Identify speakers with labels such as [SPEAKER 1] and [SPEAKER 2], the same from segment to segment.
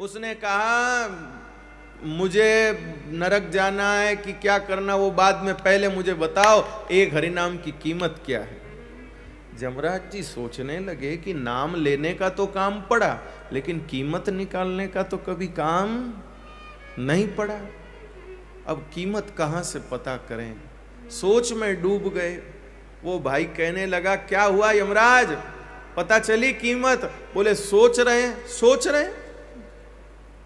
[SPEAKER 1] उसने कहा मुझे नरक जाना है कि क्या करना वो बाद में, पहले मुझे बताओ एक हरिनाम की कीमत क्या है। यमराज जी सोचने लगे कि नाम लेने का तो काम पड़ा, लेकिन कीमत निकालने का तो कभी काम नहीं पड़ा। अब कीमत कहां से पता करें, सोच में डूब गए। वो भाई कहने लगा क्या हुआ यमराज, पता चली कीमत? बोले सोच रहे हैं।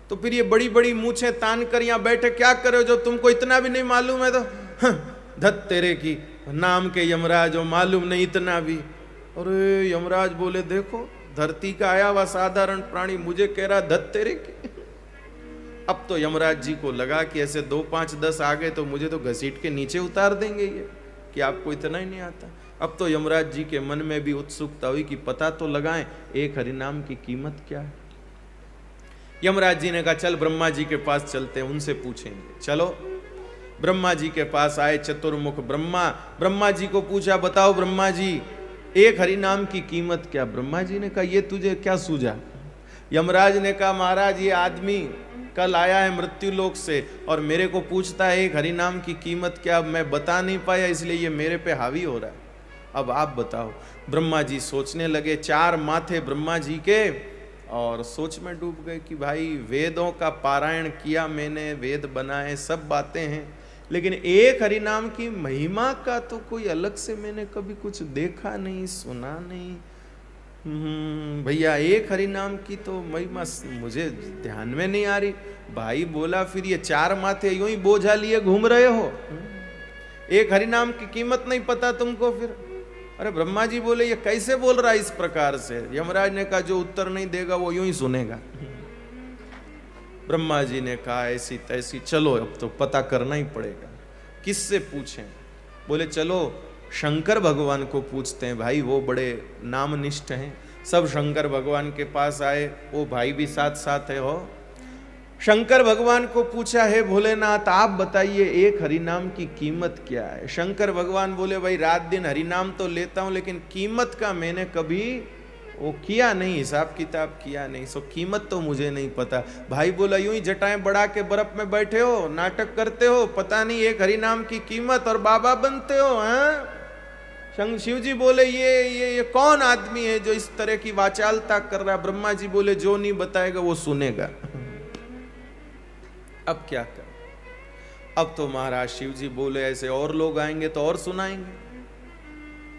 [SPEAKER 1] तो फिर ये बड़ी बड़ी मूछें तान कर यहां बैठे क्या करे हो, जो तुमको इतना भी नहीं मालूम है? तो धत तेरे की, नाम के यमराज हो, मालूम नहीं इतना भी। अरे यमराज बोले देखो धरती का आया हुआ साधारण प्राणी मुझे कह रहा धत तेरे की। अब तो यमराज जी को लगा कि ऐसे 2 5 10 आ गए तो मुझे तो घसीट के नीचे उतार देंगे ये, कि आपको इतना ही नहीं आता। अब तो यमराज जी के मन में भी उत्सुकता हुई कि पता तो लगाएं एक हरिनाम की कीमत क्या है। यमराज जी ने कहा चल ब्रह्मा जी के पास चलते हैं, उनसे पूछेंगे। चलो ब्रह्मा जी के पास आए चतुर्मुख ब्रह्मा। ब्रह्मा जी को पूछा बताओ ब्रह्मा जी एक हरिनाम की कीमत क्या? ब्रह्मा जी ने कहा ये तुझे क्या सूझा? यमराज ने कहा महाराज ये आदमी कल आया है मृत्यु लोक से और मेरे को पूछता है एक हरिनाम की कीमत क्या, मैं बता नहीं पाया इसलिए ये मेरे पे हावी हो रहा है, अब आप बताओ। ब्रह्मा जी सोचने लगे, 4 माथे ब्रह्मा जी के, और सोच में डूब गए कि भाई वेदों का पारायण किया मैंने, वेद बनाए, सब बातें हैं, लेकिन एक हरिनाम की महिमा का तो कोई अलग से मैंने कभी कुछ देखा नहीं, सुना नहीं। भैया एक हरिनाम की तो महिमा मुझे ध्यान में नहीं आ रही। भाई बोला फिर ये 4 माथे यूं ही बोझा लिए घूम रहे हो, एक हरिनाम की कीमत नहीं पता तुमको? फिर अरे ब्रह्मा जी बोले ये कैसे बोल रहा है इस प्रकार से? यमराज ने कहा जो उत्तर नहीं देगा वो यूं ही सुनेगा। ब्रह्मा जी ने कहा ऐसी तैसी, चलो अब तो पता करना ही पड़ेगा, किससे पूछें? बोले चलो शंकर भगवान को पूछते हैं, भाई वो बड़े नामनिष्ठ हैं। सब शंकर भगवान के पास आए, वो भाई भी साथ साथ है हो। शंकर भगवान को पूछा है भोलेनाथ आप बताइए एक हरिनाम की कीमत क्या है? शंकर भगवान बोले भाई रात दिन हरिनाम तो लेता हूं लेकिन कीमत का मैंने कभी वो किया नहीं, हिसाब किताब किया नहीं, सो कीमत तो मुझे नहीं पता। भाई बोला यूं ही जटाएं बढ़ा के बर्फ में बैठे हो, नाटक करते हो, पता नहीं एक हरिनाम की कीमत, और बाबा बनते हो हैं? शिव जी बोले ये कौन आदमी है जो इस तरह की वाचालता कर रहा? ब्रह्मा जी बोले जो नहीं बताएगा वो सुनेगा। अब क्या कर? अब तो महाराज शिव जी बोले ऐसे और लोग आएंगे तो और सुनाएंगे,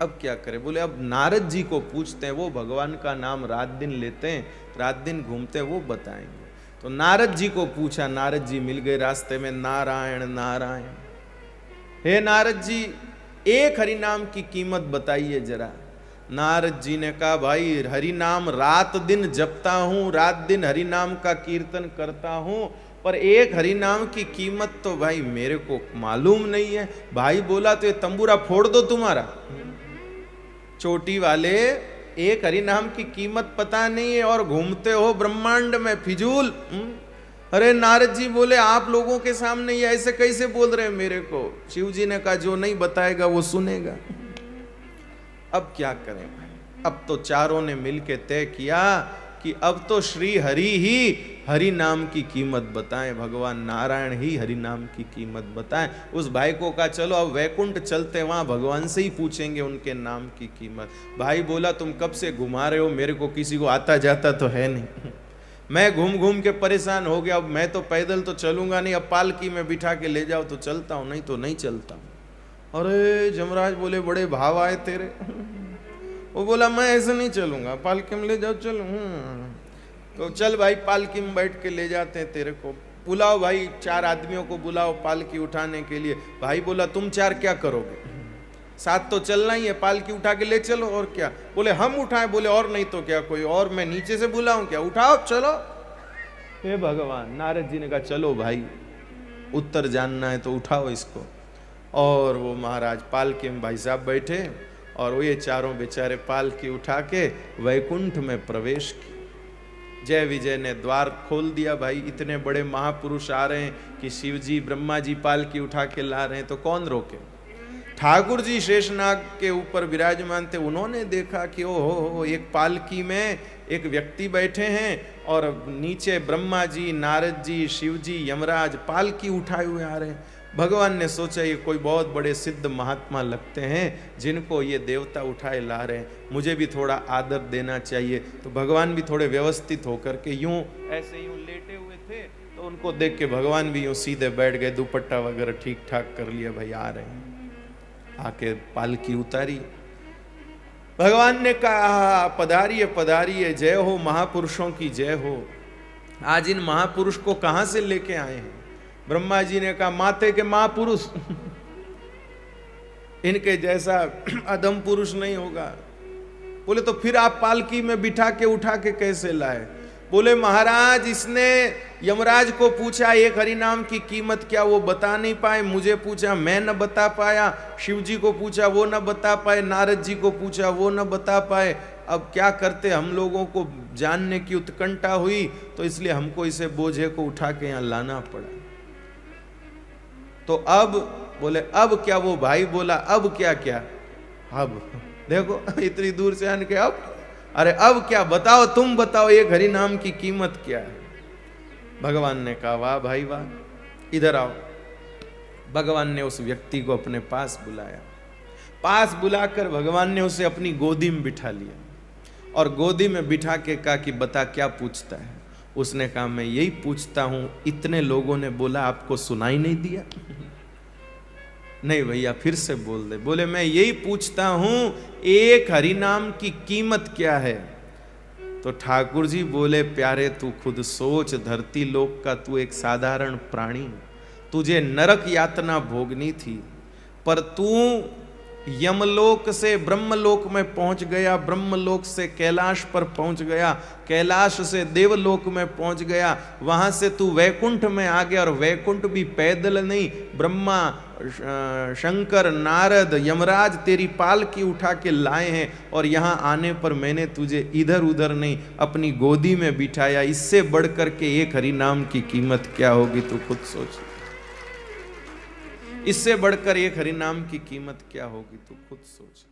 [SPEAKER 1] अब क्या करें? बोले अब नारद जी को पूछते हैं, वो भगवान का नाम रात दिन लेते हैं, रात दिन घूमते हैं, वो बताएंगे। तो नारद जी को पूछा, नारद जी मिल गए रास्ते में, नारायण नारायण, हे नारद जी एक हरिनाम की कीमत बताइए जरा। नारद जी ने कहा भाई हरिनाम रात दिन जपता हूं, रात दिन हरिनाम का कीर्तन करता हूं, पर एक हरिनाम की कीमत तो भाई मेरे को मालूम नहीं है। भाई बोला तो ये तंबूरा फोड़ दो तुम्हारा, चोटी वाले एक हरिनाम की कीमत पता नहीं है और घूमते हो ब्रह्मांड में फिजूल। अरे नारद जी बोले आप लोगों के सामने ये ऐसे कैसे बोल रहे हैं मेरे को? शिव जी ने कहा जो नहीं बताएगा वो सुनेगा। अब क्या करें भाई? अब तो चारों ने मिलके तय किया कि अब तो श्री हरि ही हरि नाम की कीमत बताएं, भगवान नारायण ही हरि नाम की कीमत बताएं। उस भाई को कहा चलो अब वैकुंठ चलते, वहां भगवान से ही पूछेंगे उनके नाम की कीमत। भाई बोला तुम कब से घुमा रहे हो, मेरे को किसी को आता जाता तो है नहीं, मैं घूम घूम के परेशान हो गया, अब मैं तो पैदल तो चलूंगा नहीं, अब पालकी में बिठा के ले जाओ तो चलता हूं, नहीं तो नहीं चलता हूं। अरे जमराज बोले बड़े भाव आए तेरे। वो बोला मैं ऐसे नहीं चलूंगा, पालकी में ले जाओ, चलो। तो चल भाई पालकी में बैठ के ले जाते हैं तेरे को, बुलाओ भाई 4 आदमियों को बुलाओ पालकी उठाने के लिए। भाई बोला तुम 4 क्या करोगे, साथ तो चलना ही है, पालकी उठा के ले चलो और क्या। बोले हम उठाएं? बोले और नहीं तो क्या, कोई और मैं नीचे से बुलाऊं क्या, उठाओ चलो। हे भगवान, नारद जी ने कहा चलो भाई उत्तर जानना है तो उठाओ इसको। और वो महाराज पालकी में भाई साहब बैठे और वो ये चारों बेचारे पालकी उठा के वैकुंठ में प्रवेश किए। जय विजय ने द्वार खोल दिया। भाई इतने बड़े महापुरुष आ रहे हैं कि शिव जी ब्रह्मा जी पालकी उठा के ला रहे हैं तो कौन रोके। ठाकुर जी शेषनाग के ऊपर विराजमान थे, उन्होंने देखा कि ओ हो एक पालकी में एक व्यक्ति बैठे हैं और नीचे ब्रह्मा जी, नारद जी, शिव जी, यमराज पालकी उठाए हुए आ रहे हैं। भगवान ने सोचा ये कोई बहुत बड़े सिद्ध महात्मा लगते हैं जिनको ये देवता उठाए ला रहे हैं, मुझे भी थोड़ा आदर देना चाहिए। तो भगवान भी थोड़े व्यवस्थित होकर के यूं ऐसे यूं लेटे हुए थे, तो उनको देख के भगवान भी यूं सीधे बैठ गए, दुपट्टा वगैरह ठीक ठाक कर लिया, भाई आ रहे हैं। आके पालकी उतारी, भगवान ने कहा पधारिए पधारिए, जय हो महापुरुषों की जय हो। आज इन महापुरुष को कहां से लेके आए हैं? ब्रह्मा जी ने कहा माते के महापुरुष इनके जैसा अधम पुरुष नहीं होगा। बोले तो फिर आप पालकी में बिठा के उठा के कैसे लाए? बोले महाराज इसने यमराज को पूछा एक हरि नाम की कीमत क्या, वो बता नहीं पाए। मुझे पूछा, मैं न बता पाया। शिव जी को पूछा, वो न बता पाए। नारद जी को पूछा, वो न बता पाए। अब क्या करते, हम लोगों को जानने की उत्कंठा हुई, तो इसलिए हमको इसे बोझे को उठा के यहाँ लाना पड़ा। तो अब बोले अब क्या? वो भाई बोला अब क्या? क्या अब देखो इतनी दूर से आने के अब, अरे अब क्या बताओ, तुम बताओ एक हरि नाम की कीमत क्या है? भगवान ने कहा वाह भाई वाह, इधर आओ। भगवान ने उस व्यक्ति को अपने पास बुलाया। पास बुलाकर भगवान ने उसे अपनी गोदी में बिठा लिया और गोदी में बिठा के कहा कि बता क्या पूछता है? उसने कहा मैं यही पूछता हूं, इतने लोगों ने बोला आपको सुनाई नहीं दिया? नहीं भैया फिर से बोल दे। बोले मैं यही पूछता हूं एक हरि नाम की कीमत क्या है? तो ठाकुर जी बोले प्यारे तू खुद सोच, धरती लोक का तू एक साधारण प्राणी, तुझे नरक यातना भोगनी थी, पर तू यमलोक से ब्रह्मलोक में पहुंच गया, ब्रह्मलोक से कैलाश पर पहुंच गया, कैलाश से देवलोक में पहुंच गया, वहां से तू वैकुंठ में आ गया। और वैकुंठ भी पैदल नहीं, ब्रह्मा, शंकर, नारद, यमराज तेरी पालकी उठा के लाए हैं और यहाँ आने पर मैंने तुझे इधर उधर नहीं अपनी गोदी में बिठाया। इससे बढ़कर के एक हरि नाम की कीमत क्या होगी तू खुद सोच। इससे बढ़कर एक हरि नाम की कीमत क्या होगी तू खुद सोच।